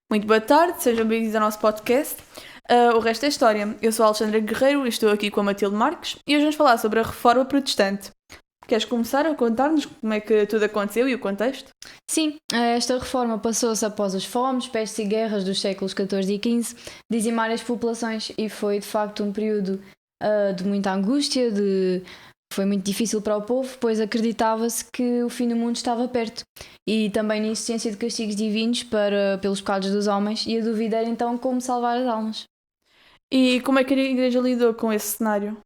Muito boa tarde, sejam bem-vindos ao nosso podcast. O resto é história. Eu sou a Alexandra Guerreiro e estou aqui com a Matilde Marques e hoje vamos falar sobre a Reforma Protestante. Queres começar a contar-nos como é que tudo aconteceu e o contexto? Sim, esta reforma passou-se após as fomes, pestes e guerras dos séculos XIV e XV dizimar as populações e foi de facto um período de muita angústia, foi muito difícil para o povo, pois acreditava-se que o fim do mundo estava perto e também na existência de castigos divinos pelos pecados dos homens e a dúvida era então como salvar as almas. E como é que a Igreja lidou com esse cenário?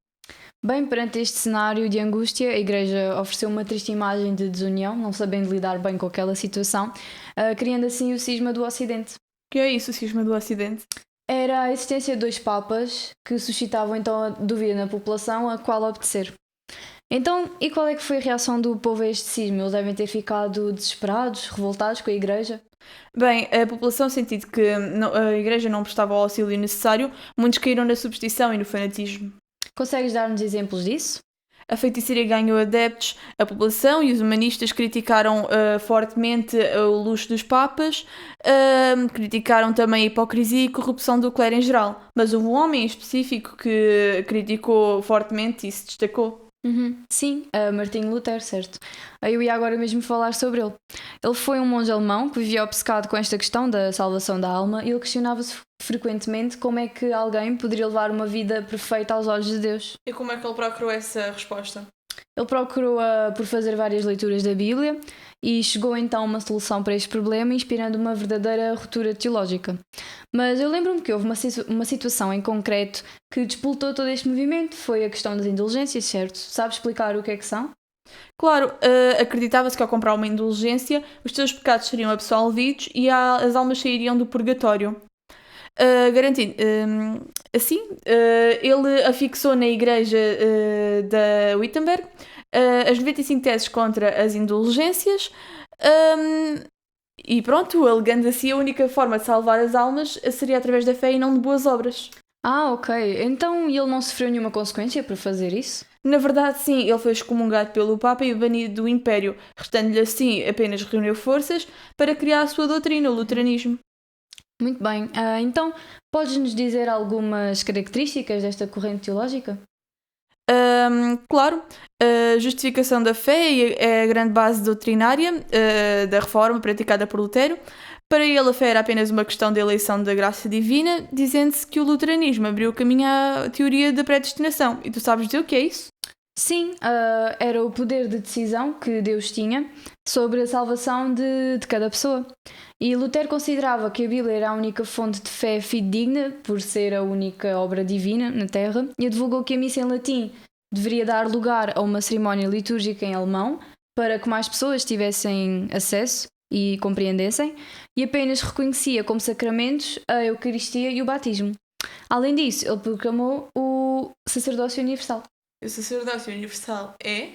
Bem, perante este cenário de angústia, a Igreja ofereceu uma triste imagem de desunião, não sabendo lidar bem com aquela situação, criando assim o cisma do Ocidente. Que é isso, o cisma do Ocidente? Era a existência de dois papas que suscitavam então a dúvida na população a qual obedecer. Então, e qual é que foi a reação do povo a este cisma? Eles devem ter ficado desesperados, revoltados com a Igreja? Bem, a população sentindo que a Igreja não prestava o auxílio necessário, muitos caíram na superstição e no fanatismo. Consegues dar-nos exemplos disso? A feitiçaria ganhou adeptos, a população e os humanistas criticaram fortemente o luxo dos papas, criticaram também a hipocrisia e corrupção do clero em geral. Mas houve um homem em específico que criticou fortemente e se destacou. Sim, Martinho Lutero, certo. Eu ia agora mesmo falar sobre ele. Ele foi um monge alemão que vivia obcecado com esta questão da salvação da alma e ele questionava-se frequentemente como é que alguém poderia levar uma vida perfeita aos olhos de Deus. E como é que ele procurou essa resposta? Ele procurou por fazer várias leituras da Bíblia e chegou então a uma solução para este problema, inspirando uma verdadeira ruptura teológica. Mas eu lembro-me que houve uma situação em concreto que despoltou todo este movimento, foi a questão das indulgências, certo? Sabes explicar o que é que são? Claro, acreditava-se que ao comprar uma indulgência, os seus pecados seriam absolvidos e as almas sairiam do purgatório. Garantindo. Assim, ele afixou na igreja da Wittenberg as 95 teses contra as indulgências e pronto, alegando assim a única forma de salvar as almas seria através da fé e não de boas obras. Ah, ok. Então ele não sofreu nenhuma consequência por fazer isso? Na verdade, sim, ele foi excomungado pelo Papa e banido do Império, restando-lhe assim apenas reunir forças para criar a sua doutrina, o luteranismo. Muito bem. Então, podes-nos dizer algumas características desta corrente teológica? Claro, a justificação da fé é a grande base doutrinária da reforma praticada por Lutero. Para ele, a fé era apenas uma questão da eleição da graça divina, dizendo-se que o luteranismo abriu o caminho à teoria da predestinação. E tu sabes dizer o que é isso? Sim, era o poder de decisão que Deus tinha sobre a salvação de cada pessoa. E Lutero considerava que a Bíblia era a única fonte de fé fidedigna, por ser a única obra divina na Terra, e advogou que a missa em latim deveria dar lugar a uma cerimónia litúrgica em alemão, para que mais pessoas tivessem acesso e compreendessem, e apenas reconhecia como sacramentos a Eucaristia e o batismo. Além disso, ele proclamou o sacerdócio universal. O sacerdócio universal é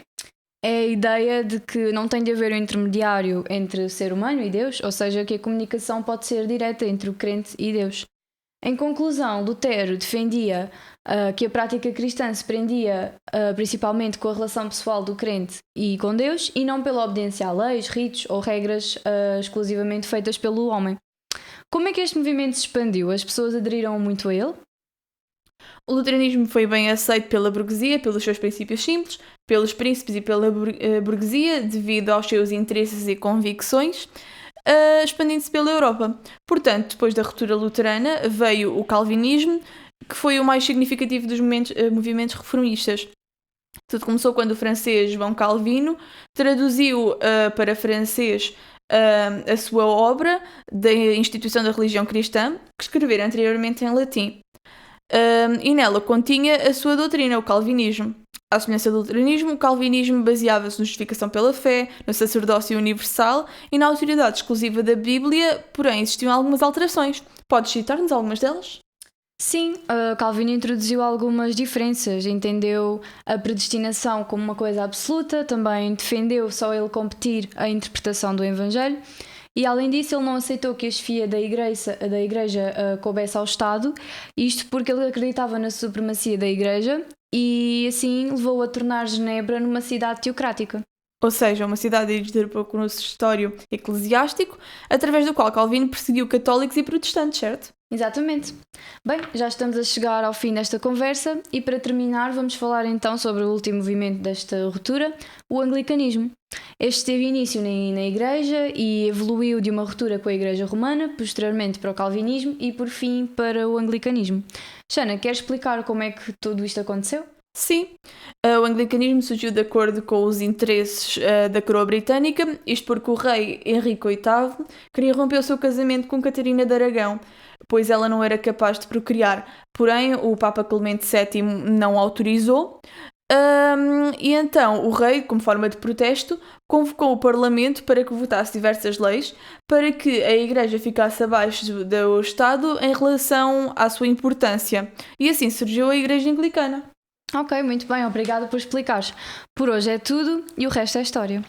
É a ideia de que não tem de haver um intermediário entre o ser humano e Deus, ou seja, que a comunicação pode ser direta entre o crente e Deus. Em conclusão, Lutero defendia que a prática cristã se prendia principalmente com a relação pessoal do crente e com Deus e não pela obediência a leis, ritos ou regras exclusivamente feitas pelo homem. Como é que este movimento se expandiu? As pessoas aderiram muito a ele? O luteranismo foi bem aceito pela burguesia, pelos seus princípios simples, pelos príncipes e pela burguesia, devido aos seus interesses e convicções, expandindo-se pela Europa. Portanto, depois da ruptura luterana, veio o calvinismo, que foi o mais significativo dos movimentos reformistas. Tudo começou quando o francês João Calvino traduziu para francês a sua obra da Instituição da Religião Cristã, que escrevera anteriormente em latim. E nela continha a sua doutrina, o calvinismo. À semelhança do luteranismo, o calvinismo baseava-se na justificação pela fé, no sacerdócio universal e na autoridade exclusiva da Bíblia, porém existiam algumas alterações. Podes citar-nos algumas delas? Sim, Calvino introduziu algumas diferenças, entendeu a predestinação como uma coisa absoluta, também defendeu só ele competir a interpretação do Evangelho e além disso ele não aceitou que a chefia da igreja coubesse ao Estado, isto porque ele acreditava na supremacia da igreja e assim levou a tornar Genebra numa cidade teocrática. ou seja, uma cidade dirigida por um consistório eclesiástico, através do qual Calvino perseguiu católicos e protestantes, certo? Exatamente. Bem, já estamos a chegar ao fim desta conversa e para terminar vamos falar então sobre o último movimento desta ruptura, o anglicanismo. Este teve início na Igreja e evoluiu de uma ruptura com a Igreja Romana, posteriormente para o Calvinismo e por fim para o anglicanismo. Xana, queres explicar como é que tudo isto aconteceu? Sim, o anglicanismo surgiu de acordo com os interesses da coroa britânica, isto porque o rei Henrique VIII queria romper o seu casamento com Catarina de Aragão, pois ela não era capaz de procriar. Porém, o Papa Clemente VII não autorizou, e então o rei, como forma de protesto, convocou o Parlamento para que votasse diversas leis para que a Igreja ficasse abaixo do Estado em relação à sua importância. E assim surgiu a Igreja Anglicana. Ok, muito bem, obrigada por explicares. Por hoje é tudo e o resto é história.